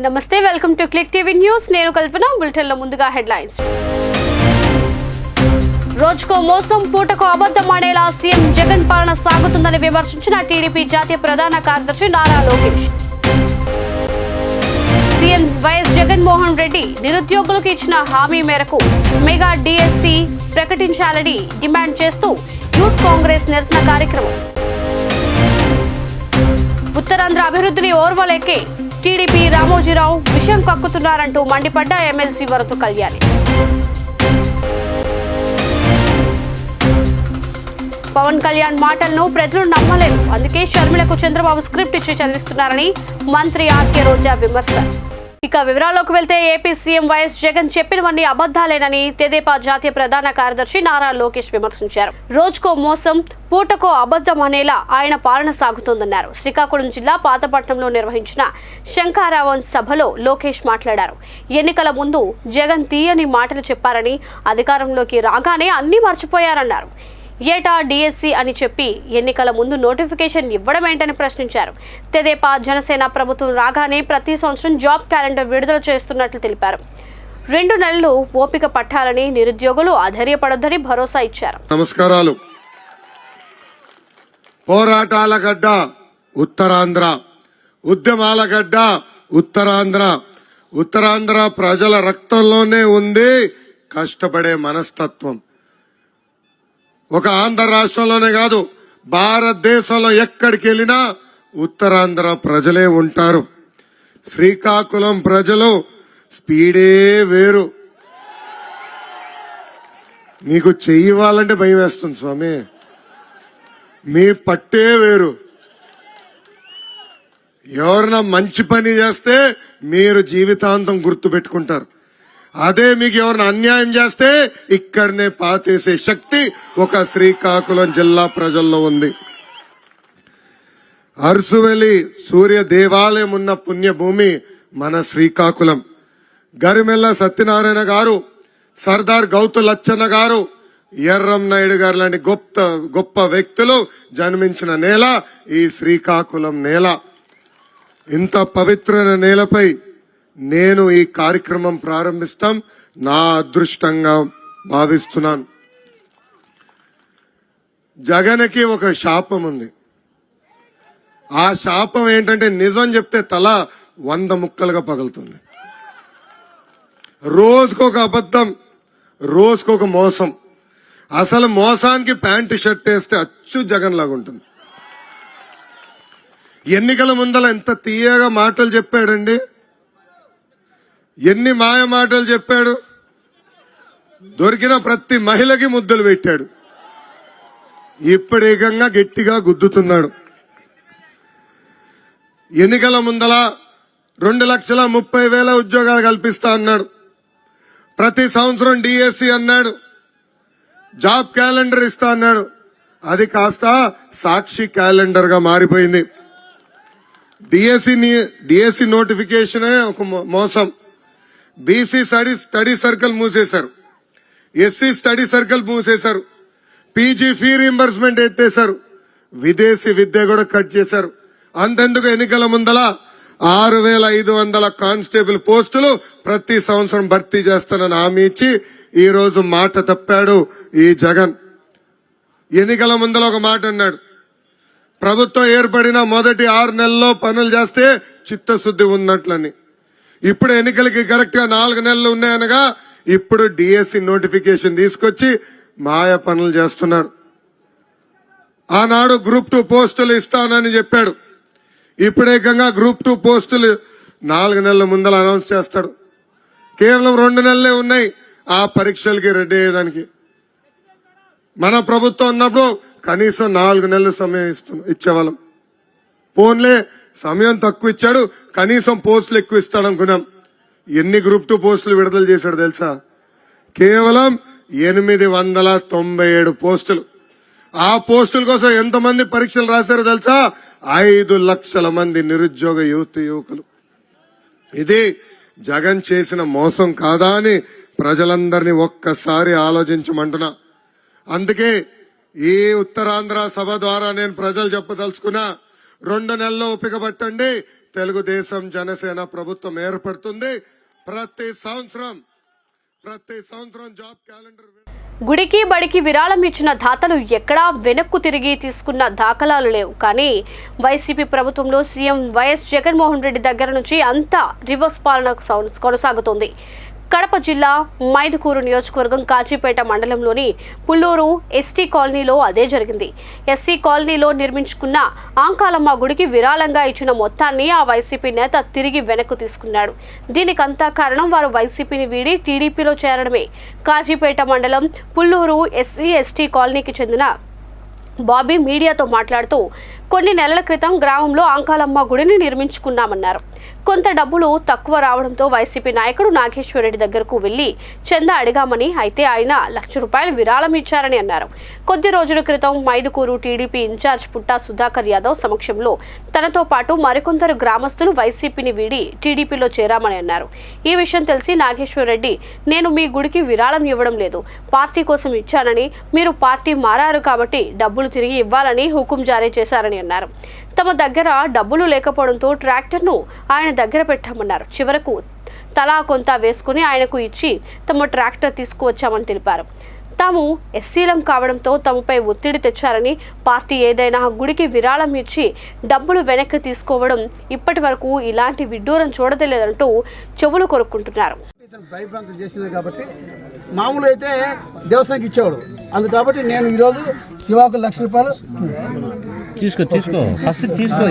నమస్తే, welcome to click TV news. నేను కల్పన. బులెటిన్లో ముందుగా హెడ్లైన్స్. రోజుకో మోసం, పూటకో అబద్ధం అనేలా సీఎం జగన్ పాలన సాగుతుందని విమర్శించిన టీడీపీ జాతీయ ప్రధాన కార్యదర్శి నారా లోకేష్. సీఎం వైఎస్ జగన్మోహన్ రెడ్డి నిరుద్యోగులకు ఇచ్చిన హామీ మేరకు మెగా డిఎస్సి ప్రకటించాలని డిమాండ్ చేస్తూ యూత్ కాంగ్రెస్ నిరసన కార్యక్రమం. ఉత్తరాంధ్ర అభివృద్ధిని ఓర్వలేకే టీడీపీ రామోజీరావు విషయం కక్కుతున్నారంటూ మండిపడ్డ ఎమ్మెల్సీ వరద కళ్యాణి. పవన్ కళ్యాణ్ మాటలను ప్రజలు నమ్మలేదు, అందుకే షర్మిలకు చంద్రబాబు స్క్రిప్ట్ ఇచ్చి చదివిస్తున్నారని మంత్రి ఆర్కే రోజా విమర్శ. ఇక వివరాల్లోకి వెళ్తే ఏపీ సీఎం వైఎస్ జగన్ చెప్పినవన్నీ అబద్ధాలేనని తెదేపా జాతీయ ప్రధాన కార్యదర్శి నారా లోకేష్ విమర్శించారు. రోజుకో మోసం, పూటకో అబద్ధం అనేలా ఆయన పాలన సాగుతోందన్నారు. శ్రీకాకుళం జిల్లా పాతపట్నంలో నిర్వహించిన శంఖారావం సభలో లోకేష్ మాట్లాడారు. ఎన్నికల ముందు జగన్ తీయని మాటలు చెప్పారని, అధికారంలోకి రాగానే అన్నీ మర్చిపోయారన్నారు. ఏటా డిఎస్సి అని చెప్పి ఎన్నికల ముందు నోటిఫికేషన్ ఇవ్వడం ఏంటని ప్రశ్నించారు. తెదేపా జనసేన ప్రభుత్వం రాగానే ప్రతి సంవత్సరం జాబ్ క్యాలెండర్ విడుదల చేస్తున్నట్లు తెలిపారు. 2 నెలలు ఓపిక పట్టాలని, నిరుద్యోగులు అధైర్యపడొద్దని భరోసా ఇచ్చారు. నమస్కారాలు. పోరాటాల గడ్డ ఉత్తరాంధ్ర, ఉద్యమాల గడ్డ ఉత్తరాంధ్ర. ఉత్తరాంధ్ర ప్రజల రక్తంలోనే ఉంది కష్టపడే మనస్తత్వం. ఒక ఆంధ్ర రాష్ట్రంలోనే కాదు, భారతదేశంలో ఎక్కడికి వెళ్ళినా ఉత్తరాంధ్ర ప్రజలే ఉంటారు. శ్రీకాకుళం ప్రజలు స్పీడే వేరు. మీకు చెయ్యాలంటే భయం వేస్తుంది స్వామి, మీ పట్టే వేరు. ఎవరైనా మంచి పని చేస్తే మీరు జీవితాంతం గుర్తు పెట్టుకుంటారు. అదే మీకు ఎవరిని అన్యాయం చేస్తే ఇక్కడనే పాతేసే శక్తి ఒక శ్రీకాకుళం జిల్లా ప్రజల్లో ఉంది. అరసువెలి సూర్య దేవాలయం ఉన్న పుణ్యభూమి మన శ్రీకాకుళం. గరిమెల్ల సత్యనారాయణ గారు, సర్దార్ గౌతు లచ్చన్న గారు, ఎర్రం నాయుడు గారు లాంటి గొప్ప వ్యక్తులు జన్మించిన నేల ఈ శ్రీకాకుళం నేల. ఇంత పవిత్రమైన నేలపై నేను ఈ కార్యక్రమం ప్రారంభిస్తాం నా అదృష్టంగా భావిస్తున్నాను. జగన్కి ఒక శాపం ఉంది. ఆ శాపం ఏంటంటే నిజం చెప్తే తల 100 ముక్కలుగా పగులుతుంది. రోజుకొక అబద్ధం, రోజుకొక మోసం. అసలు మోసానికి ప్యాంటు షర్ట్ వేస్తే అచ్చు జగన్ లాగా ఉంటుంది. ఎన్నికల ముందల ఎంత తీయగా మాటలు చెప్పాడండి, ఎన్ని మాయ మాటలు చెప్పాడు. దొరికిన ప్రతి మహిళకి ముద్దులు పెట్టాడు. ఇప్పుడేకంగా గట్టిగా గుద్దుతున్నాడు. ఎన్నికల ముందల 2,30,000 ఉద్యోగాలు కల్పిస్తా అన్నాడు. ప్రతి సంవత్సరం డిఎస్సి అన్నాడు. జాబ్ క్యాలెండర్ ఇస్తా అన్నాడు. అది కాస్త సాక్షి క్యాలెండర్ గా మారిపోయింది. డిఎస్సి నోటిఫికేషనే ఒక మోసం. బీసీ స్టడీ సర్కిల్ మూసేశారు, ఎస్సీ స్టడీ సర్కిల్ మూసేశారు, పీజీ ఫీ రీంబర్స్మెంట్ ఎత్తేశారు, విదేశీ విద్య కూడా కట్ చేశారు. అంతెందుకు ఎన్నికల ముందల 6,500 కానిస్టేబుల్ పోస్టులు ప్రతి సంవత్సరం భర్తీ చేస్తానని హామీ ఇచ్చి ఈ రోజు మాట తప్పాడు ఈ జగన్. ఎన్నికల ముందల ఒక మాట అన్నాడు, ప్రభుత్వం ఏర్పడిన మొదటి 6 నెలల్లో పనులు చేస్తే చిత్తశుద్ధి ఉన్నట్లని. ఇప్పుడు ఎన్నికలకి కరెక్ట్ గా 4 నెలలు ఉన్నాయనగా ఇప్పుడు డిఎస్సి నోటిఫికేషన్ తీసుకొచ్చి మాయ పనులు చేస్తున్నాడు. ఆనాడు గ్రూప్ 2 పోస్టులు ఇస్తానని చెప్పాడు. ఇప్పుడేకంగా గ్రూప్ 2 పోస్టులు 4 నెలల ముందర అనౌన్స్ చేస్తాడు. కేవలం 2 నెలలే ఉన్నాయి ఆ పరీక్షలకి రెడీ అయ్యేదానికి. మన ప్రభుత్వం ఉన్నప్పుడు కనీసం 4 నెలల సమయం ఇచ్చేవాళ్ళం. పోన్లే సమయం తక్కువ ఇచ్చాడు, కనీసం పోస్టులు ఎక్కువ ఇస్తాడు అనుకున్నాం. ఎన్ని గ్రూప్ 2 పోస్టులు విడుదల చేశాడు తెలుసా? కేవలం 897 పోస్టులు. ఆ పోస్టుల కోసం ఎంతమంది పరీక్షలు రాశారో తెలుసా? 5 లక్షల మంది నిరుద్యోగ యువకులు. ఇది జగన్ చేసిన మోసం కాదా అని ప్రజలందరినీ ఒక్కసారి ఆలోచించమంటున్నా. అందుకే ఈ ఉత్తరాంధ్ర సభ ద్వారా నేను ప్రజలు చెప్పదలుచుకున్నా, 2 నెలల్లో ఓపిక పట్టండి, తెలుగుదేశం జనసేన ప్రభుత్వం ఏర్పడుతుంది. ప్రతి సంవత్సరం జాబ్ క్యాలెండర్. గుడికి బడికి విరాళం ఇచ్చిన దాతలు ఎక్కడా వెనక్కు తిరిగి తీసుకున్న దాఖలాలు లేవు. కానీ వైసీపీ ప్రభుత్వంలో సీఎం వైఎస్ జగన్మోహన్ రెడ్డి దగ్గర నుంచి అంతా రివర్స్ పాలన కొనసాగుతోంది. కడప జిల్లా మైదుకూరు నియోజకవర్గం కాజీపేట మండలంలోని పుల్లూరు ఎస్టీ కాలనీలో అదే జరిగింది. ఎస్సీ కాలనీలో నిర్మించుకున్న ఆంకాలమ్మ గుడికి విరాళంగా ఇచ్చిన మొత్తాన్ని ఆ వైసీపీ నేత తిరిగి వెనక్కు తీసుకున్నాడు. దీనికంతా కారణం వారు వైసీపీని వీడి టీడీపీలో చేరడమే. కాజీపేట మండలం పుల్లూరు ఎస్సీ ఎస్టీ కాలనీకి చెందిన బాబీ మీడియాతో మాట్లాడుతూ కొన్ని నెలల క్రితం గ్రామంలో ఆంకాలమ్మ గుడిని నిర్మించుకున్నామన్నారు. కొంత డబ్బులు తక్కువ రావడంతో వైసీపీ నాయకుడు నాగేశ్వరరెడ్డి దగ్గరకు వెళ్లి చందా అడిగామని, అయితే ఆయన ₹1,00,000 విరాళం ఇచ్చారని అన్నారు. కొద్ది రోజుల క్రితం మైదుకూరు టీడీపీ ఇన్ఛార్జ్ పుట్టా సుధాకర్ యాదవ్ సమక్షంలో తనతో పాటు మరికొందరు గ్రామస్తులు వైసీపీని వీడి టీడీపీలో చేరామని అన్నారు. ఈ విషయం తెలిసి నాగేశ్వరరెడ్డి, నేను మీ గుడికి విరాళం ఇవ్వడం లేదు, పార్టీ కోసం ఇచ్చానని, మీరు పార్టీ మారారు కాబట్టి డబ్బులు తిరిగి ఇవ్వాలని హుకుం జారీ చేశారని అన్నారు. తమ దగ్గర డబ్బులు లేకపోవడంతో ట్రాక్టర్ను ఆయన దగ్గర పెట్టామన్నారు. చివరకు తలా కొంత వేసుకుని ఆయనకు ఇచ్చి తమ ట్రాక్టర్ తీసుకువచ్చామని తెలిపారు. తాము ఎస్సీలం కావడంతో తమపై ఒత్తిడి తెచ్చారని, పార్టీ ఏదైనా గుడికి విరాళం ఇచ్చి డబ్బులు వెనక్కి తీసుకోవడం ఇప్పటి వరకు ఇలాంటి విడ్డూరం చూడలేదంటూ చెవులు కొరుక్కుంటున్నారు. భయభ్రాంతులు చేసినది కాబట్టి మామూలు అయితే దేవస్థానానికి ఇచ్చేవాడు. అందుకు కాబట్టి నేను ఈరోజు శివాకు ₹1,00,000 తీసుకో ఫస్ట్ తీసుకో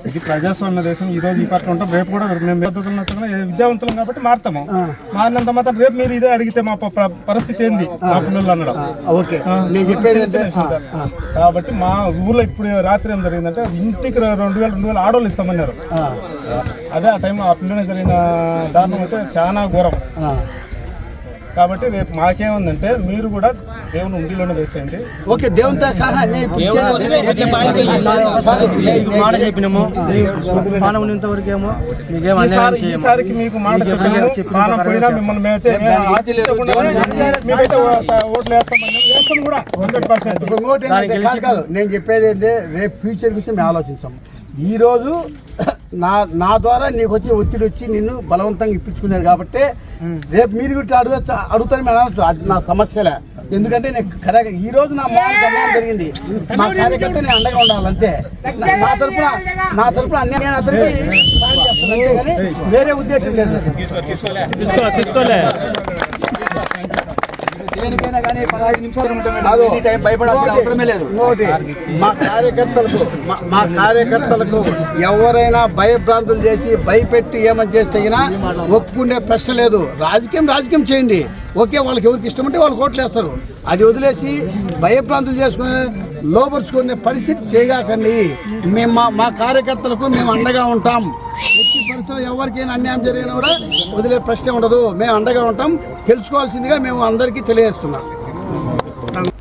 ఇది ప్రజాస్వామ్య దేశం. ఈ రోజు ఈ పార్టీ ఉంటాం, రేపు కూడా మేము విద్యావంతులం కాబట్టి మారుతాము. మారినంత మాత్రం రేపు మీరు ఇదే అడిగితే మా పరిస్థితి ఏంది మా పిల్లలు అనడం. నేను చెప్పేది కాబట్టి మా ఊర్లో ఇప్పుడు రాత్రి ఏం జరిగిందంటే ఇంటికి 2,000 ఆడోళ్ళు ఇస్తామన్నారు. అదే ఆ టైం ఆ పిల్లలు జరిగిన దారుణం అయితే చాలా ఘోరం. కాబట్టి రేపు మాకేముందంటే మీరు కూడా దేవుని ఉండిలోనే వేసేయండి. ఓకే, దేవునితో ఈసారికి మీకు మాట చెప్పిన పోయినా మిమ్మల్ని మేమైతే ఓట్లు వేస్తాం కూడా 100%. కాదు, నేను చెప్పేది ఏంటంటే రేపు ఫ్యూచర్ విషయం మేము ఆలోచించాము. ఈరోజు నా ద్వారా నీకు వచ్చి ఒత్తిడి వచ్చి నిన్ను బలవంతంగా ఇప్పించుకున్నారు కాబట్టి రేపు మీరు కూడా అడుగుతాను మేము అనొచ్చు. అది నా సమస్యలే. ఎందుకంటే నేను కరెక్ట్ ఈ రోజు నా గమనం జరిగింది. మా కార్యకర్త నేను అండగా ఉండాలంతే. నా తరపున అన్ని నేను అతనికి అంతే కానీ వేరే ఉద్దేశం లేదు. దేనికైనా కానీ 15 నిమిషాలు భయపడాల్సిన అవసరమే లేదు. మా కార్యకర్తలకు ఎవరైనా భయభ్రాంతులు చేసి భయపెట్టి ఏమని చేస్తే ఒప్పుకునే ప్రశ్న లేదు. రాజకీయం చేయండి, ఓకే. వాళ్ళకి ఎవరికి ఇష్టం ఉంటే వాళ్ళు ఓట్లు వేస్తారు. అది వదిలేసి భయభ్రాంతులు చేసుకుని లోపరుచుకునే పరిస్థితి చేయగాకండి. మేము మా కార్యకర్తలకు మేము అండగా ఉంటాం. ఎట్టి పరిస్థితుల్లో ఎవరికైనా అన్యాయం జరిగినా కూడా వదిలే ప్రశ్న ఉండదు. మేము అండగా ఉంటాం. తెలుసుకోవాల్సిందిగా మేము అందరికీ తెలియజేస్తున్నాం.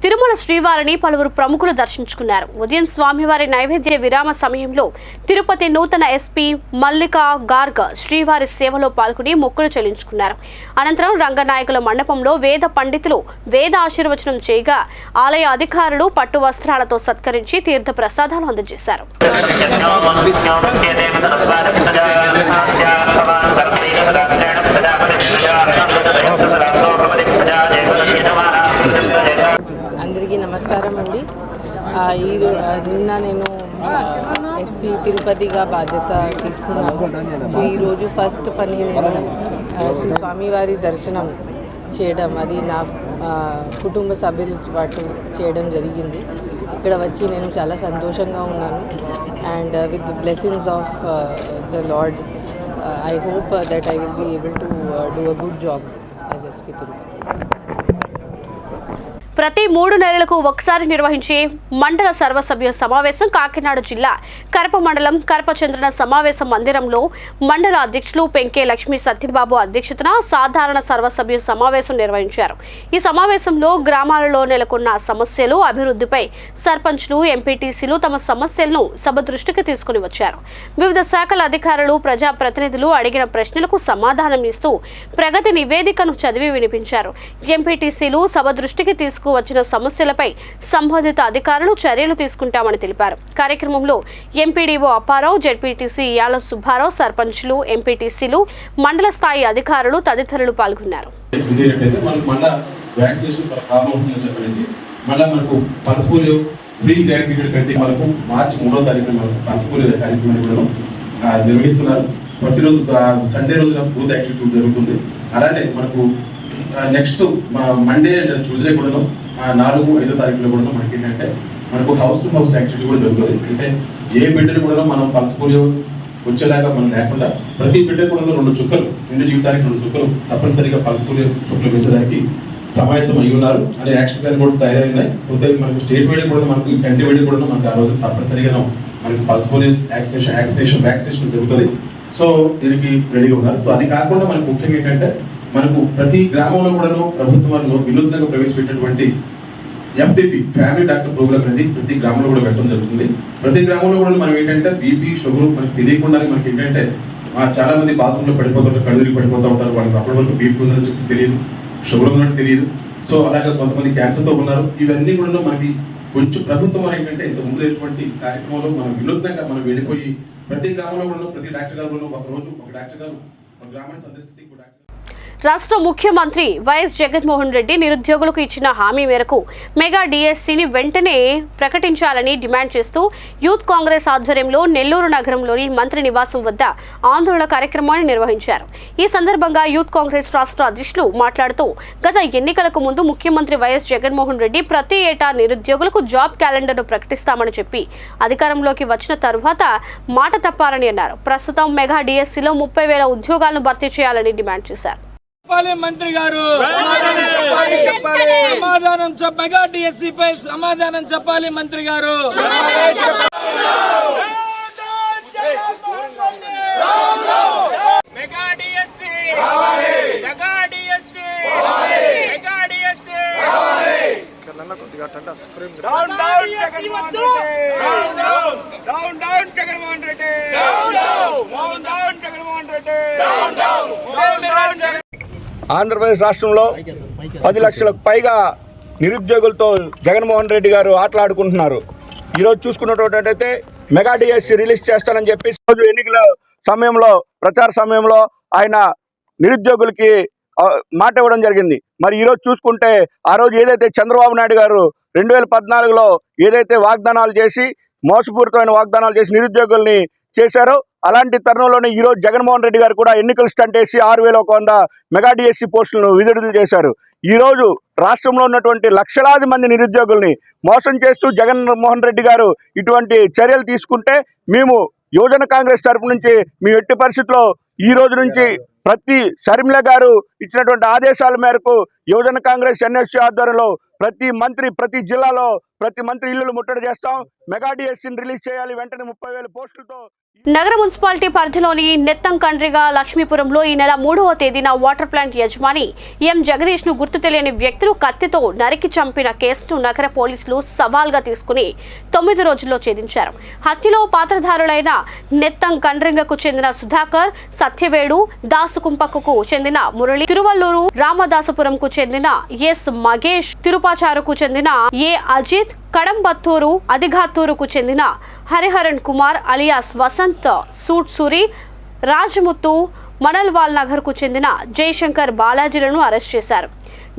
తిరుమల శ్రీవారిని పలువురు ప్రముఖులు దర్శించుకున్నారు. ఉదయం స్వామివారి నైవేద్య విరామ సమయంలో తిరుపతి నూతన ఎస్పీ మల్లికా గార్గ్ శ్రీవారి సేవలో పాల్గొని మొక్కులు చెల్లించుకున్నారు. అనంతరం రంగనాయకుల మండపంలో వేద పండితులు వేద ఆశీర్వచనం చేయగా ఆలయ అధికారులు పట్టు వస్త్రాలతో సత్కరించి తీర్థ ప్రసాదాలు అందజేశారు. అందరికీ నమస్కారం అండి. నిన్న నేను ఎస్పీ తిరుపతిగా బాధ్యత తీసుకున్నాను. సో ఈరోజు ఫస్ట్ పని నేను శ్రీ స్వామివారి దర్శనం చేయడం, అది నా కుటుంబ సభ్యుల పాటు చేయడం జరిగింది. ఇక్కడ వచ్చి నేను చాలా సంతోషంగా ఉన్నాను. And with the blessings of the Lord I hope that I will be able to do a good job as SP Tirupati. ప్రతి 3 నెలలకు ఒకసారి నిర్వహించే మండల సర్వసభ్య సమావేశం కాకినాడ జిల్లా కరప మండలం కరపచంద్రన సమావేశ మందిరంలో మండల అధ్యక్షులు పెంకే లక్ష్మీ సత్యబాబు అధ్యక్షతన సాధారణ సర్వసభ్య సమావేశం నిర్వహించారు. ఈ సమావేశంలో గ్రామాలలో నెలకొన్న సమస్యలు, అభివృద్ధిపై సర్పంచ్లు, ఎంపీటీసీలు తమ సమస్యలను సభ దృష్టికి తీసుకుని వచ్చారు. వివిధ శాఖల అధికారులు, ప్రజాప్రతినిధులు అడిగిన ప్రశ్నలకు సమాధానం ఇస్తూ ప్రగతి నివేదికను చదివి వినిపించారు. ఎంపీటీసీలు సభ దృష్టికి తీసుకుని కు వచ్చిన సమస్యలపై సంబంధిత అధికారులు చర్యలు తీసుకుంటామని తెలిపారు. కార్యక్రమంలో ఎంపీడీఓ అప్పారావు, జెడ్పీటీసీ యాల సుబ్బారావు, సర్పంచ్లు, ఎంపీటీసీలు, మండల స్థాయి అధికారులు తదితరులు పాల్గొన్నారు. ఫ్రీ గ్రాట్యుయేట్ కంటే మనకు మార్చి 3వ తారీఖున మనకు పల్స్ పోలియో కార్యక్రమాన్ని కూడా నిర్వహిస్తున్నారు. ప్రతిరోజు సండే రోజున బూత్ యాక్టివిటీ జరుగుతుంది. అలానే మనకు నెక్స్ట్ మండే అండ్ ట్యూస్డే కూడా 4, 5వ తారీఖులో కూడా మనకి ఏంటంటే మనకు హౌస్ టు హౌస్ యాక్టివిటీ కూడా జరుగుతుంది. అంటే ఏ బిడ్డను కూడా మనం పల్స్ పోలియో వచ్చేలాగా మనం లేకుండా ప్రతి బిడ్డ కూడా 2 చుక్కలు, నిండు జీవితానికి 2 చుక్కలు తప్పనిసరిగా పల్స్ పోలియో చుక్కలు వేసేదానికి సమాయత్తం అయి ఉన్నారు అనే యాక్షన్ ప్లాన్ కూడా తయారైనాయి. పోతే మనకు స్టేట్ వైడ్ కూడా మనకు కంట్రీ వైడ్ కూడా మనకు ఆ రోజు తప్పనిసరిగా మనకి పల్స్ పోలియో వ్యాక్సినేషన్ జరుగుతుంది. సో దీనికి రెడీగా ఉన్నారు. సో అది కాకుండా మనకు ముఖ్యంగా ఏంటంటే మనకు ప్రతి గ్రామంలో కూడా ప్రభుత్వం వాళ్ళు వినూత్నంగా ప్రవేశపెట్టినటువంటి FDP ఫ్యామిలీ డాక్టర్ ప్రోగ్రామ్ అనేది ప్రతి గ్రామంలో కూడా పెట్టడం జరుగుతుంది. ప్రతి గ్రామంలో కూడా మనం ఏంటంటే బీపీ, షుగర్ మనకు తెలియకుండా మనకి ఏంటంటే చాలా మంది బాత్రూంలో పడిపోతుంటారు, కడుగురికి పడిపోతూ ఉంటారు. వాళ్ళకి అప్పటి వరకు బీపీ ఉందని చెప్పి తెలియదు, షుగర్ ఉన్నట్టు తెలియదు. సో అలాగే కొంతమంది క్యాన్సర్తో ఉన్నారు. ఇవన్నీ కూడా మనకి కొంచెం ప్రభుత్వం ఏంటంటే ఇంత ముందుటువంటి కార్యక్రమంలో మనం వినూత్నంగా మనం వెళ్ళిపోయి ప్రతి గ్రామంలో కూడా ప్రతి డాక్టర్ గారు ఒక రోజు ఒక డాక్టర్ గారు ఒక గ్రామాన్ని సందర్శిస్తే రాష్ట్ర ముఖ్యమంత్రి వైఎస్ జగన్మోహన్ రెడ్డి నిరుద్యోగులకు ఇచ్చిన హామీ మేరకు మెగా డిఎస్సిని వెంటనే ప్రకటించాలని డిమాండ్ చేస్తూ యూత్ కాంగ్రెస్ ఆధ్వర్యంలో నెల్లూరు నగరంలోని మంత్రి నివాసం వద్ద ఆందోళన కార్యక్రమాన్ని నిర్వహించారు. ఈ సందర్భంగా యూత్ కాంగ్రెస్ రాష్ట్ర అధ్యక్షులు మాట్లాడుతూ గత ఎన్నికలకు ముందు ముఖ్యమంత్రి వైఎస్ జగన్మోహన్ రెడ్డి ప్రతి ఏటా నిరుద్యోగులకు జాబ్ క్యాలెండర్ను ప్రకటిస్తామని చెప్పి అధికారంలోకి వచ్చిన తరువాత మాట తప్పారని అన్నారు. ప్రస్తుతం మెగా డిఎస్సిలో 30,000 ఉద్యోగాలను భర్తీ చేయాలని డిమాండ్ చేశారు. మంత్రి గారు సమాధానం మెగా డిఎస్సి పై సమాధానం చెప్పాలి. మంత్రి గారు mega DSC mega DSC mega DSC down down Jaganmohan Reddy down down Jaganmohan Reddy down down Jaganmohan Reddy down down. Andhra Pradesh రాష్ట్రంలో 10 లక్షలకు పైగా నిరుద్యోగులతో జగన్మోహన్ రెడ్డి గారు ఆటలాడుకుంటున్నారు. ఈరోజు చూసుకున్నట్టయితే మెగా డిఎస్సి రిలీజ్ చేస్తానని చెప్పి రోజు ఎన్నికల సమయంలో ప్రచార సమయంలో ఆయన నిరుద్యోగులకి మాట ఇవ్వడం జరిగింది. మరి ఈరోజు చూసుకుంటే ఆ రోజు ఏదైతే చంద్రబాబు నాయుడు గారు 2014లో ఏదైతే వాగ్దానాలు చేసి మోసపూరితమైన వాగ్దానాలు చేసి నిరుద్యోగుల్ని చేశారో అలాంటి తరుణంలోనే ఈరోజు జగన్మోహన్ రెడ్డి గారు కూడా ఎన్నికలు స్టంట్ వేసి 6,100 మెగా డిఎస్సి పోస్టులను విడుదల చేశారు. ఈరోజు రాష్ట్రంలో ఉన్నటువంటి లక్షలాది మంది నిరుద్యోగుల్ని మోసం చేస్తూ జగన్మోహన్ రెడ్డి గారు ఇటువంటి చర్యలు తీసుకుంటే మేము యువజన కాంగ్రెస్ తరపు నుంచి మీ ఎట్టి పరిస్థితుల్లో ఈ రోజు నుంచి ప్రతి షర్మిల గారు ఇచ్చినటువంటి ఆదేశాల మేరకు యువజన కాంగ్రెస్ NSC ఆధ్వర్యంలో ప్రతి మంత్రి ప్రతి జిల్లాలో ప్రతి మంత్రి ఇల్లులు ముట్టడి చేస్తాం. మెగా డిఎస్సిని రిలీజ్ చేయాలి వెంటనే 30,000 పోస్టులతో. నగర మున్సిపాలిటీ పరిధిలోని నెత్తంకండ్రిగా లక్ష్మీపురంలో ఈ నెల 3వ తేదీన వాటర్ ప్లాంట్ యజమాని ఎం జగదీష్ ను గుర్తు తెలియని వ్యక్తులు కత్తితో నరికి చంపిన కేసును నగర పోలీసులు సవాల్గా తీసుకుని 9 రోజుల్లో ఛేదించారు. హత్యలో పాత్రధారులైన నెత్తంకండ్రింగకు చెందిన సుధాకర్, సత్యవేడు, దాసుకుంపకు చెందిన మురళి, తిరువల్లూరు రామదాసపురంకు చెందిన ఎస్ మగేష్, తిరుపాచారుకు చెందిన ఏ అజిత్, కడంబత్తూరు అదిఘాత్తూరుకు చెందిన హరిహరన్ కుమార్ అలియాస్ వసంత్ సూట్సూరి, రాజముత్తు, మనల్వాల్ నగర్కు చెందిన జయశంకర్ బాలాజీలను అరెస్ట్ చేశారు.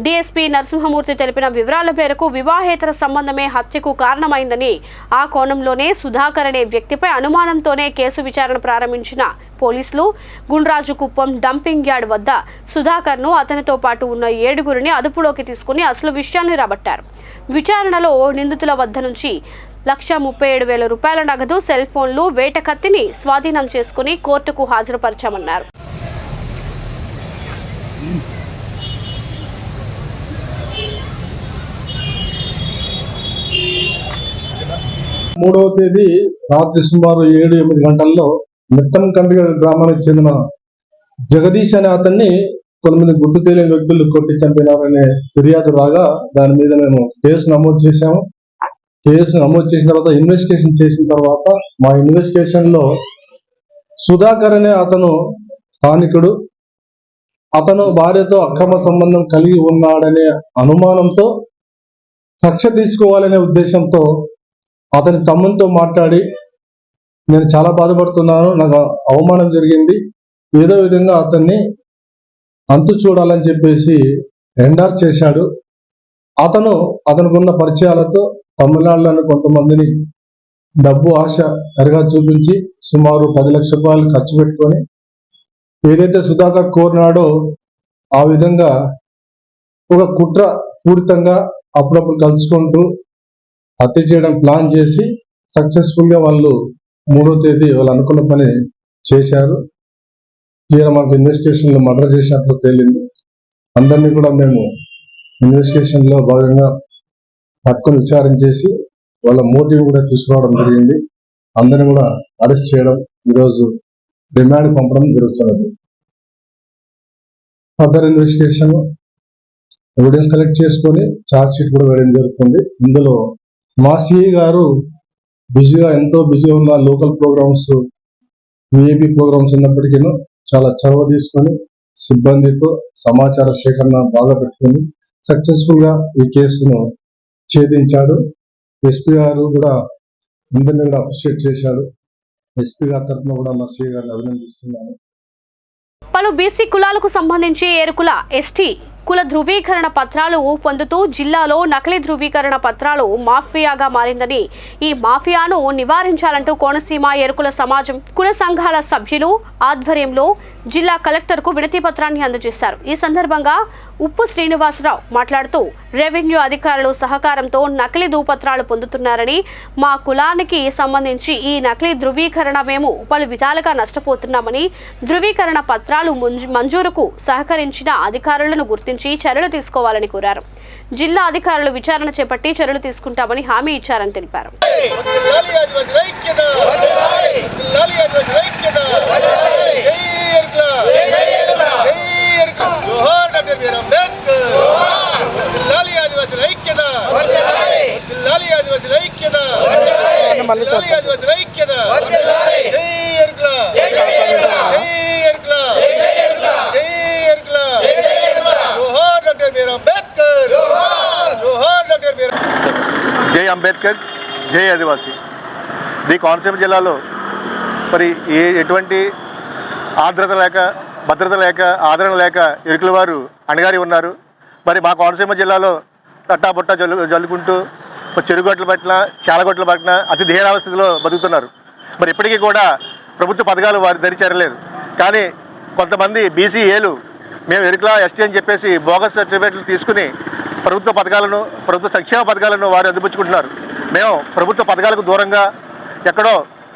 డీఎస్పీ నరసింహమూర్తి తెలిపిన వివరాల మేరకు వివాహేతర సంబంధమే హత్యకు కారణమైందని, ఆ కోణంలోనే సుధాకర్ అనే వ్యక్తిపై అనుమానంతోనే కేసు విచారణ ప్రారంభించిన పోలీసులు గుండ్రాజుకుప్పం డంపింగ్ యార్డ్ వద్ద సుధాకర్ను అతనితో పాటు ఉన్న 7గురిని అదుపులోకి తీసుకుని అసలు విషయాన్ని రాబట్టారు. విచారణలో నిందితుల వద్ద నుంచి 1,37,000 రూపాయల నగదు, సెల్ ఫోన్లు, వేట కత్తిని స్వాధీనం చేసుకుని కోర్టుకు హాజరుపరచామన్నారు. మూడవ తేదీ రాత్రి సుమారు 7-8 గంటల్లో నెత్తంకండ్రిగ గ్రామానికి చెందిన జగదీష్ అనే అతన్ని కొంతమంది గుర్తు తెలియని వ్యక్తులు కొట్టి చంపినారనే ఫిర్యాదు రాగా దాని మీద మేము కేసు నమోదు చేశాము. కేసు నమోదు చేసిన తర్వాత ఇన్వెస్టిగేషన్ చేసిన తర్వాత మా ఇన్వెస్టిగేషన్ లో సుధాకర్ అనే అతను స్థానికుడు, అతను భార్యతో అక్రమ సంబంధం కలిగి ఉన్నాడనే అనుమానంతో కక్ష తీసుకోవాలనే ఉద్దేశంతో అతని తమ్మునితో మాట్లాడి నేను చాలా బాధపడుతున్నాను, నాకు అవమానం జరిగింది, ఏదో విధంగా అతన్ని అంతు చూడాలని చెప్పేసి ఎండార్ చేశాడు. అతనుకున్న పరిచయాలతో తమిళనాడులోని కొంతమందిని డబ్బు ఆశ ఎరగా చూపించి సుమారు 10 లక్షల రూపాయలు ఖర్చు పెట్టుకొని ఏదైతే సుధాకర్ కోరినాడో ఆ విధంగా ఒక కుట్ర పూరితంగా అప్పుడప్పుడు కలుసుకుంటూ హత్య చేయడం ప్లాన్ చేసి సక్సెస్ఫుల్ గా వాళ్ళు 3వ తేదీ వాళ్ళు అనుకున్న పని చేశారు. తీరా మాకు ఇన్వెస్టిగేషన్ లో మర్డర్ చేసినట్లు తేలింది. అందరినీ కూడా మేము ఇన్వెస్టిగేషన్ లో భాగంగా పట్టుకొని విచారణ చేసి వాళ్ళ మోటివ్ కూడా తీసుకురావడం జరిగింది. అందరిని కూడా అరెస్ట్ చేయడం, ఈరోజు రిమాండ్ పంపడం జరుగుతున్నది. ఫర్దర్ ఇన్వెస్టిగేషన్ ఎవిడెన్స్ కలెక్ట్ చేసుకొని ఛార్జ్ షీట్ కూడా వేయడం జరుగుతుంది. ఇందులో మా సిఐ గారు ఎంతో బిజీగా ఉన్న లోకల్ ప్రోగ్రామ్స్, విఐపి ప్రోగ్రామ్స్ ఉన్నప్పటికీ చాలా చొరవ తీసుకొని సిబ్బందితో సమాచార సేకరణ బాగా పెట్టుకొని సక్సెస్ఫుల్ గా ఈ కేసును ఛేదించాడు. ఎస్పీ గారు కూడా అందరినీ కూడా అప్రిషియేట్ చేశాడు. ఎస్పీ గారి తరఫున కూడా మా సిఐ గారిని అభినందిస్తున్నాను. పలు బీసీ కులాలకు సంబంధించి ఏరుకుల ఎస్టీ కుల ధృవీకరణ పత్రాలు పొందుతూ జిల్లాలో నకిలీ ధృవీకరణ పత్రాలు మాఫియాగా మారిందని, ఈ మాఫియాను నివారించాలంటూ కోనసీమ ఎరుకుల సమాజం కుల సంఘాల సభ్యులు ఆధ్వర్యంలో జిల్లా కలెక్టర్కు వినతి పత్రాన్ని అందజేశారు. ఈ సందర్భంగా ఉప్పు శ్రీనివాసరావు మాట్లాడుతూ రెవెన్యూ అధికారులు సహకారంతో నకిలీ ధృవపత్రాలు పొందుతున్నారని, మా కులానికి సంబంధించి ఈ నకిలీ ధృవీకరణ మేము పలు విధాలుగా నష్టపోతున్నామని, ధృవీకరణ పత్రాలు మంజూరుకు సహకరించిన అధికారులను గుర్తించి చర్యలు తీసుకోవాలని కోరారు. జిల్లా అధికారులు విచారణ చేపట్టి చర్యలు తీసుకుంటామని హామీ ఇచ్చారని తెలిపారు. జై అంబేద్కర్, జై ఆదివాసీ. ఈ కోనసీమ జిల్లాలో మరి ఎటువంటి ఆర్ద్రత లేక, భద్రత లేక, ఆదరణ లేక ఎరుకుల వారు అణగారి ఉన్నారు. మరి మా కోనసీమ జిల్లాలో తట్టాబుట్ట జల్లుకుంటూ చెరుగొట్ల పట్ల, చాలగొట్ల పట్ల అతి ధీరావస్థితిలో బతుకుతున్నారు. మరి ఇప్పటికీ కూడా ప్రభుత్వ పథకాలు వారి దరి చేరలేదు. కానీ కొంతమంది బీసీఏలు మేము ఎరుకుల ఎస్టీ అని చెప్పేసి బోగస్ సర్టిఫికేట్లు తీసుకుని ప్రభుత్వ పథకాలను, ప్రభుత్వ సంక్షేమ పథకాలను వారు అందిపుచ్చుకుంటున్నారు. మేము ప్రభుత్వ పథకాలకు దూరంగా ఎక్కడో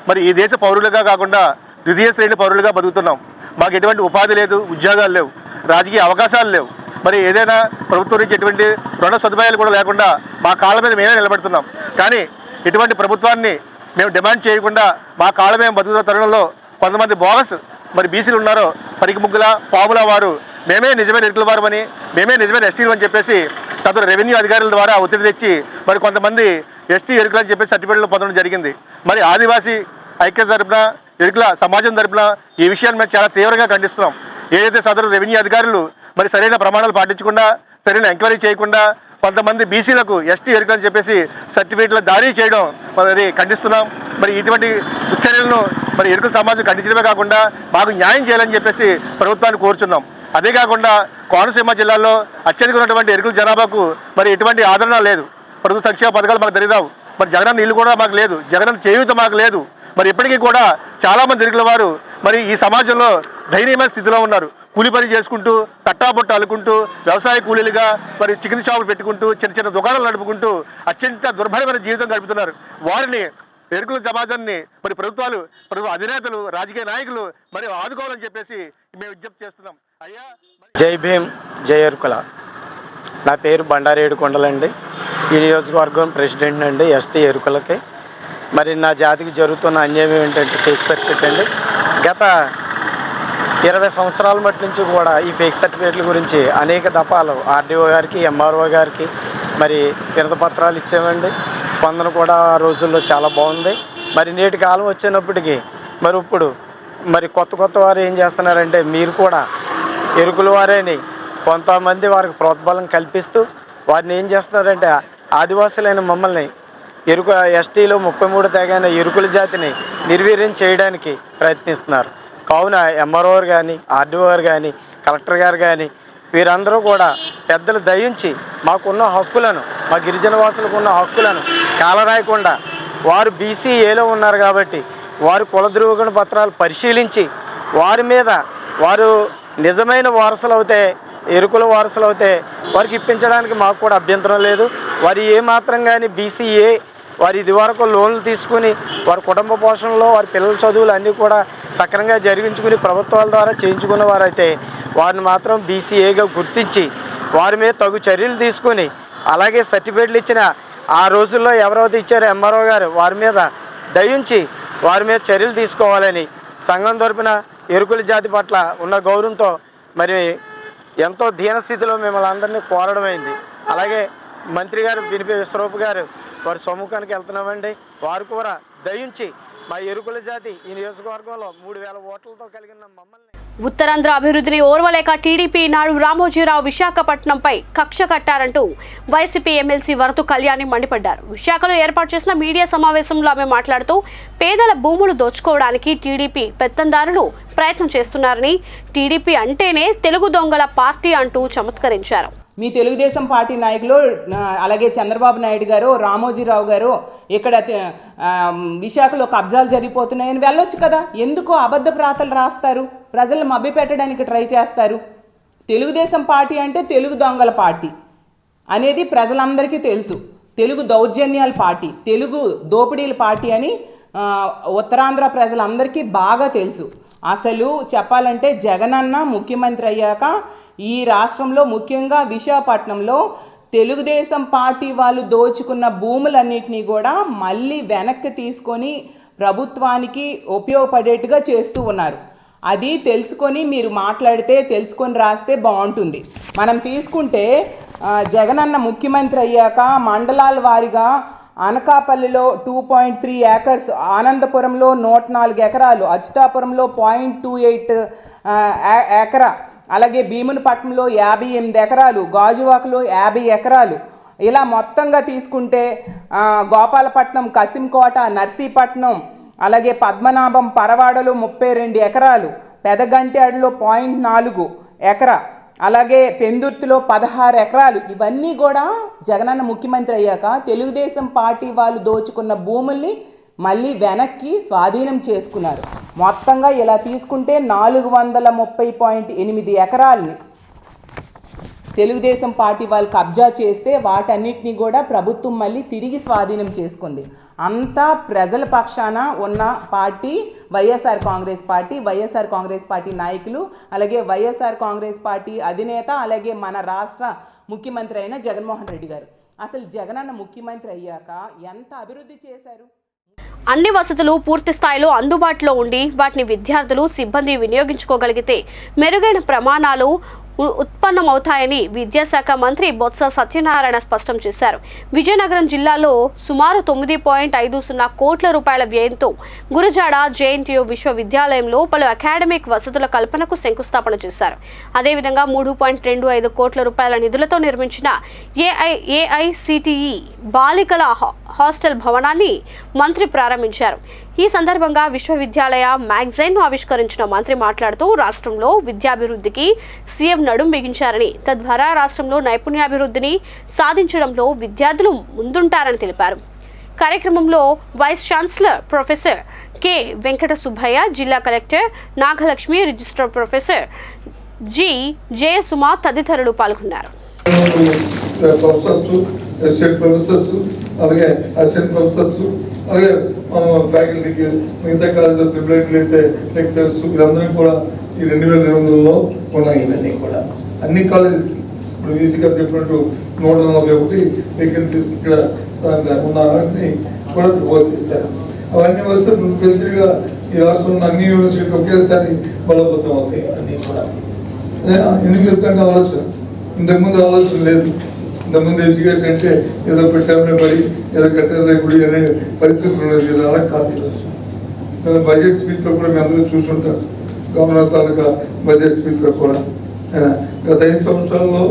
మరి ఈ దేశ పౌరులుగా కాకుండా ద్వితీయ శ్రేణి పౌరులుగా బతుకుతున్నాం. మాకు ఎటువంటి ఉపాధి లేదు, ఉద్యోగాలు లేవు, రాజకీయ అవకాశాలు లేవు. మరి ఏదైనా ప్రభుత్వం నుంచి ఎటువంటి రుణ సదుపాయాలు కూడా లేకుండా మా కాళ్ళ మీద మేమే నిలబడుతున్నాం. కానీ ఇటువంటి ప్రభుత్వాన్ని మేము డిమాండ్ చేయకుండా మా కాళ్ళ మేము బతుకుతున్న తరుణంలో కొంతమంది బోగస్ మరి బీసీలు ఉన్నారో పరికి ముగ్గుల పాముల వారు మేమే నిజమైన ఎరుకుల వారమని, మేమే నిజమైన ఎస్టీలు అని చెప్పేసి సదరు రెవెన్యూ అధికారుల ద్వారా ఒత్తిడి తెచ్చి మరి కొంతమంది ఎస్టీ ఎరుకులు అని చెప్పేసి సర్టిఫికేట్లు పొందడం జరిగింది. మరి ఆదివాసీ ఐక్యత తరపున, ఎరుకుల సమాజం తరపున ఈ విషయాన్ని మేము చాలా తీవ్రంగా ఖండిస్తున్నాం. ఏదైతే సదరు రెవెన్యూ అధికారులు మరి సరైన ప్రమాణాలు పాటించకుండా, సరైన ఎంక్వైరీ చేయకుండా కొంతమంది బీసీలకు ఎస్టీ ఎరుకులు అని చెప్పేసి సర్టిఫికేట్లు జారీ చేయడం మరి ఖండిస్తున్నాం. మరి ఇటువంటి దుశ్చర్యలను మరి ఎరుకుల సమాజం ఖండించడమే కాకుండా మాకు న్యాయం చేయాలని చెప్పేసి ప్రభుత్వాన్ని కోరుచున్నాం. అదే కాకుండా కోనసీమ జిల్లాలో అత్యధిక ఉన్నటువంటి ఎరుకుల జనాభాకు మరి ఎటువంటి ఆదరణ లేదు. ప్రభుత్వ సంక్షేమ పథకాలు మాకు దరిదావు. మరి జగనన్న ఇల్లు కూడా మాకు లేదు, జగనన్న చేయూత మాకు లేదు. మరి ఇప్పటికీ కూడా చాలామంది ఎరుకుల వారు మరి ఈ సమాజంలో దయనీయమైన స్థితిలో ఉన్నారు. కూలి పని చేసుకుంటూ, తట్టాబొట్ట అల్లుకుంటూ, వ్యవసాయ కూలీలుగా మరి చికెన్ షాపులు పెట్టుకుంటూ, చిన్న చిన్న దుకాణాలు నడుపుకుంటూ అత్యంత దుర్భరమైన జీవితం గడుపుతున్నారు. వారిని ఎరుకుల సమాజాన్ని మరి ప్రభుత్వాలు, ప్రభుత్వ అధినేతలు, రాజకీయ నాయకులు మరి ఆదుకోవాలని చెప్పేసి మేము విజ్ఞప్తి చేస్తున్నాం. అయ్యా, జై భీమ్, జై ఎరుకుల. నా పేరు బండారేడు కొండలండి. ఈ నియోజకవర్గం ప్రెసిడెంట్ అండి ఎస్టీ ఎరుకులకి. మరి నా జాతికి జరుగుతున్న అన్యాయం ఏంటంటే ఫేక్ సర్టిఫికేట్ అండి. గత 20 సంవత్సరాల మట్టి నుంచి కూడా ఈ ఫేక్ సర్టిఫికేట్ల గురించి అనేక దఫాలు ఆర్డీఓ గారికి, ఎంఆర్ఓ గారికి మరి వినతి పత్రాలు ఇచ్చామండి. స్పందన కూడా ఆ రోజుల్లో చాలా బాగుంది. మరి నేటి కాలం వచ్చినప్పటికీ మరి ఇప్పుడు మరి కొత్త వారు ఏం చేస్తున్నారంటే, మీరు కూడా ఎరుకుల వారేని కొంతమంది వారికి ప్రోత్బలం కల్పిస్తూ వారిని ఏం చేస్తున్నారంటే ఆదివాసులైన మమ్మల్ని ఎస్టీలో 33 తెగైన ఎరుకుల జాతిని నిర్వీర్యం చేయడానికి ప్రయత్నిస్తున్నారు. కావున ఎంఆర్ఓ గారు కానీ, ఆర్డీఓ గారు కానీ, కలెక్టర్ గారు కానీ వీరందరూ కూడా పెద్దలు దయించి మాకున్న హక్కులను, మా గిరిజన వాసులకు ఉన్న హక్కులను కాలరాయకుండా, వారు బీసీఏలో ఉన్నారు కాబట్టి వారు కుల ధృవీకరణ పత్రాలు పరిశీలించి వారి మీద వారు నిజమైన వారసులు అవుతే, ఎరుకుల వారసులు అవుతే వారికి ఇప్పించడానికి మాకు కూడా అభ్యంతరం లేదు. వారు ఏమాత్రం కానీ బీసీఏ వారి ఇదివరకు లోన్లు తీసుకుని వారి కుటుంబ పోషణలో వారి పిల్లల చదువులు అన్నీ కూడా సక్రమంగా జరిగించుకుని ప్రభుత్వాల ద్వారా చేయించుకున్న వారైతే వారిని మాత్రం బీసీఏగా గుర్తించి వారి మీద తగు చర్యలు తీసుకుని, అలాగే సర్టిఫికేట్లు ఇచ్చిన ఆ రోజుల్లో ఎవరైతే ఇచ్చారో ఎంఆర్ఓ గారు వారి మీద దయించి వారి మీద చర్యలు తీసుకోవాలని సంఘం తరపున ఎరుకుల జాతి పట్ల ఉన్న గౌరవంతో మరి ఎంతో దీనస్థితిలో మిమ్మల్ని అందరినీ కోరడమైంది. అలాగే మంత్రి గారు బినిపి విశ్వరూప్ గారు వారి సమ్ముఖానికి వెళ్తున్నామండి. వారు కూడా దయించి మా ఎరుకుల జాతి ఈ నియోజకవర్గంలో 3000 ఓట్లతో కలిగిన మమ్మల్ని ఉత్తరాంధ్ర అభివృద్ధిని ఓర్వలేక టీడీపీ నాడు రామోజీరావు విశాఖపట్నంపై కక్ష కట్టారంటూ వైసీపీ ఎమ్మెల్సీ వరతు కళ్యాణి మండిపడ్డారు. విశాఖలో ఏర్పాటు చేసిన మీడియా సమావేశంలో ఆమె మాట్లాడుతూ పేదల భూములు దోచుకోవడానికి టీడీపీ పెత్తందారులు ప్రయత్నం చేస్తున్నారని, టీడీపీ అంటేనే తెలుగు దొంగల పార్టీ అంటూ చమత్కరించారు. మీ తెలుగుదేశం పార్టీ నాయకులు అలాగే చంద్రబాబు నాయుడు గారు, రామోజీరావు గారు ఇక్కడ విశాఖలో కబ్జాలు జరిగిపోతున్నాయని వెళ్ళొచ్చు కదా. ఎందుకు అబద్ధ ప్రాతలు రాస్తారు? ప్రజలను మభ్యపెట్టడానికి ట్రై చేస్తారు. తెలుగుదేశం పార్టీ అంటే తెలుగు దొంగల పార్టీ అనేది ప్రజలందరికీ తెలుసు. తెలుగు దౌర్జన్యాల పార్టీ, తెలుగు దోపిడీల పార్టీ అని ఉత్తరాంధ్ర ప్రజలందరికీ బాగా తెలుసు. అసలు చెప్పాలంటే జగనన్న ముఖ్యమంత్రి అయ్యాక ఈ రాష్ట్రంలో ముఖ్యంగా విశాఖపట్నంలో తెలుగుదేశం పార్టీ వాళ్ళు దోచుకున్న భూములన్నింటినీ కూడా మళ్ళీ వెనక్కి తీసుకొని ప్రభుత్వానికి ఉపయోగపడేట్టుగా చేస్తూ ఉన్నారు. అది తెలుసుకొని మీరు మాట్లాడితే, తెలుసుకొని రాస్తే బాగుంటుంది. మనం తీసుకుంటే జగనన్న ముఖ్యమంత్రి అయ్యాక మండలాల వారీగా అనకాపల్లిలో 2.3 ఏకర్స్, ఆనందపురంలో 104 ఎకరాలు, అచ్యుతాపురంలో 0.28 ఎకరా, అలాగే భీమునిపట్నంలో 58 ఎకరాలు, గాజువాకలో 50 ఎకరాలు, ఇలా మొత్తంగా తీసుకుంటే గోపాలపట్నం, కసింకోట, నర్సీపట్నం, అలాగే పద్మనాభం, పరవాడలో 32 ఎకరాలు, పెదగంటేడులో 0.4 ఎకరా, అలాగే పెందుర్తిలో 16 ఎకరాలు. ఇవన్నీ కూడా జగనన్న ముఖ్యమంత్రి అయ్యాక తెలుగుదేశం పార్టీ వాళ్ళు దోచుకున్న భూముల్ని మళ్ళీ వెనక్కి స్వాధీనం చేసుకున్నారు. మొత్తంగా ఇలా తీసుకుంటే 430.8 ఎకరాలని తెలుగుదేశం పార్టీ వాళ్ళు కబ్జా చేస్తే వాటన్నిటినీ కూడా ప్రభుత్వం మళ్ళీ తిరిగి స్వాధీనం చేసుకుంది. అంతా ప్రజల పక్షాన ఉన్న party YSR Congress party, YSR Congress party నాయకులు, అలాగే వైఎస్ఆర్ కాంగ్రెస్ పార్టీ అధినేత, అలాగే మన రాష్ట్ర ముఖ్యమంత్రి అయిన జగన్మోహన్ రెడ్డి గారు. అసలు జగనన్న ముఖ్యమంత్రి అయ్యాక ఎంత అభివృద్ధి చేశారు? అన్ని వసతులు పూర్తి స్థాయిలో అందుబాటులో ఉండి వాటిని విద్యార్థులు, సిబ్బంది వినియోగించుకోగలిగితే మెరుగైన ప్రమాణాలు ఉత్పన్నమవుతాయని విద్యాశాఖ మంత్రి బొత్స సత్యనారాయణ స్పష్టం చేశారు. విజయనగరం జిల్లాలో సుమారు 9.50 కోట్ల రూపాయల వ్యయంతో గురజాడ జేఎన్టీయూ విశ్వవిద్యాలయంలో పలు అకాడమిక్ వసతుల కల్పనకు శంకుస్థాపన చేశారు. అదేవిధంగా 3.25 కోట్ల రూపాయల నిధులతో నిర్మించిన ఏఐసిటిఈ బాలికల హాస్టల్ భవనాన్ని మంత్రి ప్రారంభించారు. ఈ సందర్భంగా విశ్వవిద్యాలయ మ్యాగజైన్ను ఆవిష్కరించిన మంత్రి మాట్లాడుతూ రాష్ట్రంలో విద్యాభివృద్ధికి సీఎం నడుం బిగించారని, తద్వారా రాష్ట్రంలో నైపుణ్యాభివృద్ధిని సాధించడంలో విద్యార్థులు ముందుంటారని తెలిపారు. కార్యక్రమంలో vice chancellor professor K Venkata Subbaiah, జిల్లా collector Nagalakshmi, registrar professor G Jayasuma తదితరులు పాల్గొన్నారు. అలాగే అసిస్టెంట్ ప్రొఫెసర్స్, అలాగే ఫ్యాకల్టీకి, మిగతా కాలేజీలో ట్రిపుల్ అయితే లెక్చర్స్, వీరందరూ కూడా ఈ 2020లో ఉన్నాయి. ఇవన్నీ కూడా అన్ని కాలేజీలకి ఇప్పుడు వీసీ గారు చెప్పినట్టు 141 వేకెన్సీస్ ఇక్కడ ఉన్నారని కూడా ప్రపోజ్ చేశారు. అవన్నీ వస్తే ఫెసిలిటీగా ఈ రాష్ట్రంలో అన్ని యూనివర్సిటీలు ఒకేసారి బలోపేతం అవుతాయి. అన్నీ కూడా ఎందుకు చెప్తాంటే ఆలోచన, ఇంతకుముందు ఆలోచన లేదు. ఇంతకుముందు ఎడ్యుకేషన్ అంటే ఏదో పెట్టామనే పడి ఏదో కట్టారే గుడి అనే పరిస్థితులు ఉండేది కదా. అలా కాదు ఈరోజు. బడ్జెట్ స్పీచ్లో కూడా మీ అందరూ చూసుంటారు. గవర్నర్ తాలూకా బడ్జెట్ స్పీచ్లో కూడా గత 5 సంవత్సరాల్లో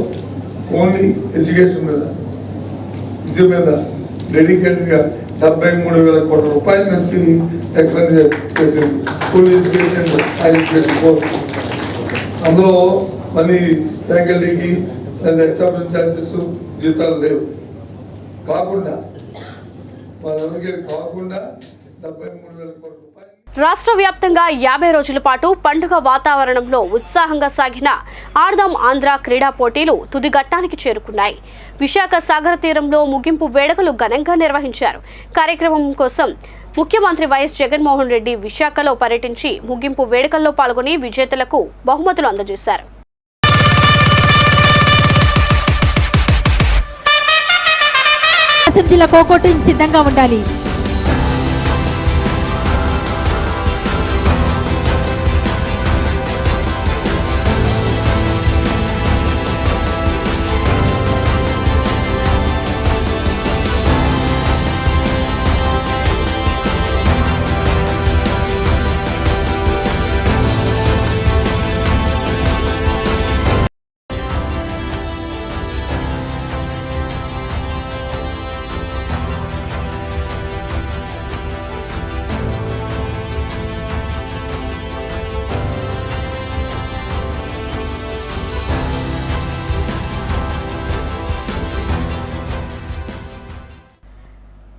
ఓన్లీ ఎడ్యుకేషన్ మీద విద్య మీద డెడికేటెడ్గా 73,000 కోట్ల రూపాయల నుంచి ఎక్స్పెండ్ చేసింది. School education, high education course. అందులో మళ్ళీ ఫ్యాకల్టీకి ఎస్టాబ్లిష్ ఛార్జెస్ జీతాలు లేవు. కాకుండా వాళ్ళందరికీ కాకుండా 73,000 కోట్ల రూపాయలు. రాష్ట్ర వ్యాప్తంగా 50 రోజుల పాటు పండుగ వాతావరణంలో ఉత్సాహంగా సాగిన ఆడదాం ఆంధ్ర క్రీడా పోటీలు తుది ఘట్టానికి చేరుకున్నాయి. విశాఖ సాగర తీరంలో ముగింపు వేడుకలు ఘనంగా నిర్వహించారు. కార్యక్రమం కోసం ముఖ్యమంత్రి వైఎస్ జగన్మోహన్ రెడ్డి విశాఖలో పర్యటించి ముగింపు వేడుకల్లో పాల్గొని విజేతలకు బహుమతులు అందజేశారు. జిల్లా ఖోఖో టీం సిద్ధంగా ఉండాలి.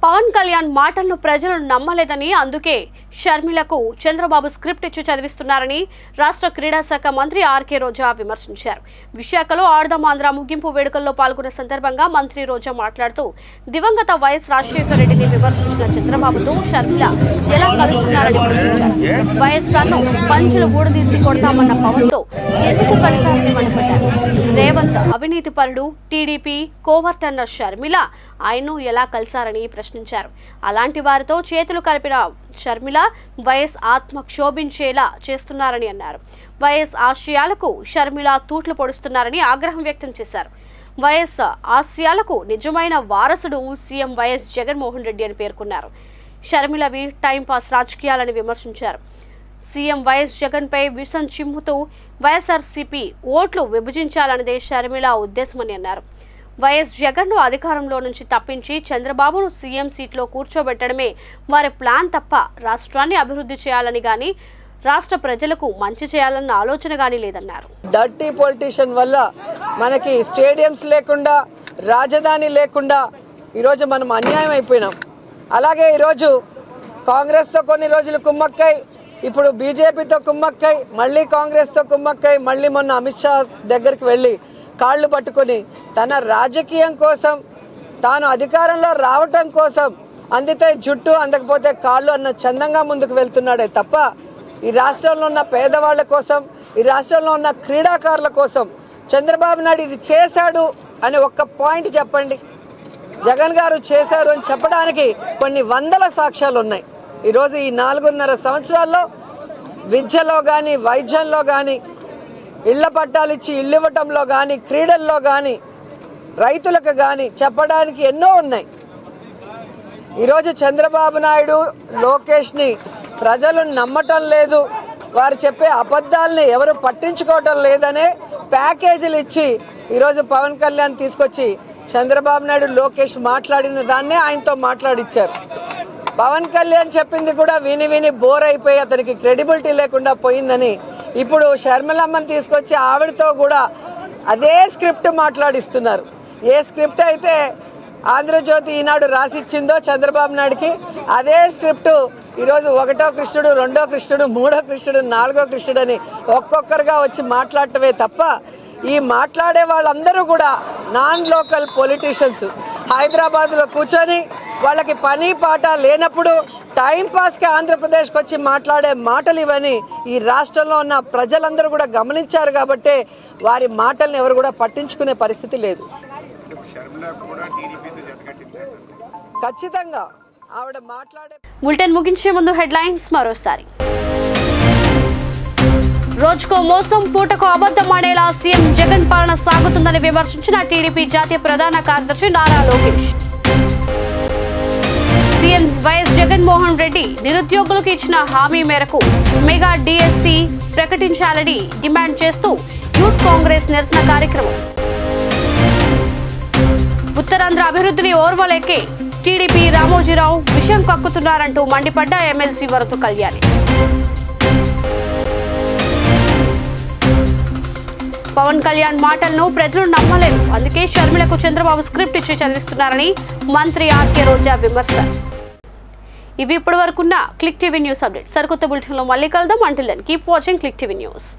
పవన్ కళ్యాణ్ మాటలను ప్రజలు నమ్మలేదని, అందుకే షర్మిలకు చంద్రబాబు స్క్రిప్ట్ ఇచ్చి చదివిస్తున్నారని రాష్ట్ర క్రీడా శాఖ మంత్రి ఆర్కే రోజా విమర్శించారు. విశాఖలో ఆడదాం ఆంధ్ర ముగింపు వేడుకల్లో పాల్గొన్న సందర్భంగా మంత్రి రోజా మాట్లాడుతూ దివంగత వైఎస్ రాజశేఖర రెడ్డిని విమర్శించిన చంద్రబాబుతో షర్మిల ఎలా కలుస్తున్నారని ప్రశ్నించారు. వైఎస్ఆర్ను పంచులు ఊడదీసి కొడతామన్న పవన్తో ఎందుకు కలిశారని మండిపడ్డారు. రేవంత్ అవినీతి పరుడు, టీడీపీ కోవర్ట్ అన్న షర్మిల ఆయన్ను ఎలా కలిశారని ప్రశ్నించారు. అలాంటి వారితో చేతులు కలిపిన షర్మిల వైఎస్ ఆత్మ క్షోభించేలా చేస్తున్నారని అన్నారు. వైఎస్ ఆశయాలకు షర్మిల తూట్లు పొడుస్తున్నారని ఆగ్రహం వ్యక్తం చేశారు. వైఎస్ ఆశయాలకు నిజమైన వారసుడు సీఎం వైఎస్ జగన్మోహన్ రెడ్డి అని పేర్కొన్నారు. షర్మిలవి టైంపాస్ రాజకీయాలని విమర్శించారు. సీఎం వైఎస్ జగన్పై విషం చిమ్ముతూ వైఎస్ఆర్సీపీ ఓట్లు విభజించాలన్నదే షర్మిల ఉద్దేశమని అన్నారు. వైఎస్ జగన్ను అధికారంలో నుంచి తప్పించి చంద్రబాబును సీఎం సీట్లో కూర్చోబెట్టడమే వారి ప్లాన్ తప్ప రాష్ట్రాన్ని అభివృద్ధి చేయాలని గాని రాష్ట్ర ప్రజలకు మంచి చేయాలన్న ఆలోచన గానీ లేదన్నారు. డర్టీ పొలిటీషియన్ వల్ల మనకి స్టేడియంస్ లేకుండా, రాజధాని లేకుండా ఈరోజు మనం అన్యాయం అయిపోయినాం. అలాగే ఈరోజు కాంగ్రెస్తో కొన్ని రోజులు కుమ్మక్కై, ఇప్పుడు బీజేపీతో కుమ్మక్కై, మళ్ళీ కాంగ్రెస్తో కుమ్మక్కై, మళ్ళీ మొన్న అమిత్ షా దగ్గరికి వెళ్ళి కాళ్ళు పట్టుకొని తన రాజకీయం కోసం, తాను అధికారంలో రావటం కోసం అందితే జుట్టు అందకపోతే కాళ్ళు అన్న చందంగా ముందుకు వెళ్తున్నాడే తప్ప ఈ రాష్ట్రంలో ఉన్న పేదవాళ్ల కోసం, ఈ రాష్ట్రంలో ఉన్న క్రీడాకారుల కోసం చంద్రబాబు నాయుడు ఇది చేశాడు అని ఒక్క పాయింట్ చెప్పండి. జగన్ గారు చేశారు అని చెప్పడానికి కొన్ని వందల సాక్ష్యాలు ఉన్నాయి. ఈరోజు ఈ 4.5 సంవత్సరాల్లో విద్యలో కానీ, వైద్యంలో కానీ, ఇళ్ల పట్టాలు ఇచ్చి ఇల్లు ఇవ్వటంలో కానీ, క్రీడల్లో కానీ, రైతులకు కానీ చెప్పడానికి ఎన్నో ఉన్నాయి. ఈరోజు చంద్రబాబు నాయుడు, లోకేష్ని ప్రజలు నమ్మటం లేదు, వారు చెప్పే అబద్ధాలని ఎవరు పట్టించుకోవటం లేదనే ప్యాకేజీలు ఇచ్చి ఈరోజు పవన్ కళ్యాణ్ తీసుకొచ్చి చంద్రబాబు నాయుడు, లోకేష్ మాట్లాడిన దాన్నే ఆయనతో మాట్లాడిచ్చారు. పవన్ కళ్యాణ్ చెప్పింది కూడా విని విని బోర్ అయిపోయి అతనికి క్రెడిబిలిటీ లేకుండా పోయిందని ఇప్పుడు షర్మిలమ్మని తీసుకొచ్చి ఆవిడతో కూడా అదే స్క్రిప్ట్ మాట్లాడిస్తున్నారు. ఏ స్క్రిప్ట్ అయితే ఆంధ్రజ్యోతి ఈనాడు రాసిచ్చిందో చంద్రబాబు నాయుడికి, అదే స్క్రిప్టు ఈరోజు 1వ కృష్ణుడు, 2వ కృష్ణుడు, 3వ కృష్ణుడు, 4వ కృష్ణుడు అని ఒక్కొక్కరుగా వచ్చి మాట్లాడటమే తప్ప ఈ మాట్లాడే వాళ్ళందరూ కూడా నాన్ లోకల్ పొలిటీషియన్స్. హైదరాబాద్లో కూర్చొని వాళ్ళకి పని పాట లేనప్పుడు టైంపాస్కి ఆంధ్రప్రదేశ్కి వచ్చి మాట్లాడే మాటలు ఇవని ఈ రాష్ట్రంలో ఉన్న ప్రజలందరూ కూడా గమనించారు. కాబట్టే వారి మాటల్ని ఎవరు కూడా పట్టించుకునే పరిస్థితి లేదు. ఖచ్చితంగా ఆవిడ మాట్లాడే. బులెటిన్ ముగించే ముందు హెడ్లైన్స్ మరోసారి. రోజుకో మోసం, పూటకో అబద్ధం ఆడేలా సీఎం జగన్ పాలన సాగుతుందని విమర్శించిన టీడీపీ జాతీయ ప్రధాన కార్యదర్శి నారా లోకేష్. సీఎం వైఎస్ జగన్మోహన్ రెడ్డి నిరుద్యోగులకు ఇచ్చిన హామీ మేరకు మెగా డిఎస్సి ప్రకటించాలని డిమాండ్ చేస్తూ యూత్ కాంగ్రెస్ నిరసన కార్యక్రమం. ఉత్తరాంధ్ర అభివృద్ధిని ఓర్వలేకే టీడీపీ రామోజీరావు విషయం కక్కుతున్నారంటూ మండిపడ్డ ఎమ్మెల్సీ వరద కళ్యాణి. పవన్ కళ్యాణ్ మాటలను ప్రజలు నమ్మలేదు, అందుకే షర్మిలకు చంద్రబాబు స్క్రిప్ట్ ఇచ్చి చదివిస్తున్నారని మంత్రి ఆర్కే రోజా విమర్శ. ఇవి ఇప్పటి వరకున్న క్లిక్ టీవీ న్యూస్ అప్డేట్. సరికొత్త బులెటిన్లో మళ్ళీ కలుద్దాం. Until then keep watching click TV news.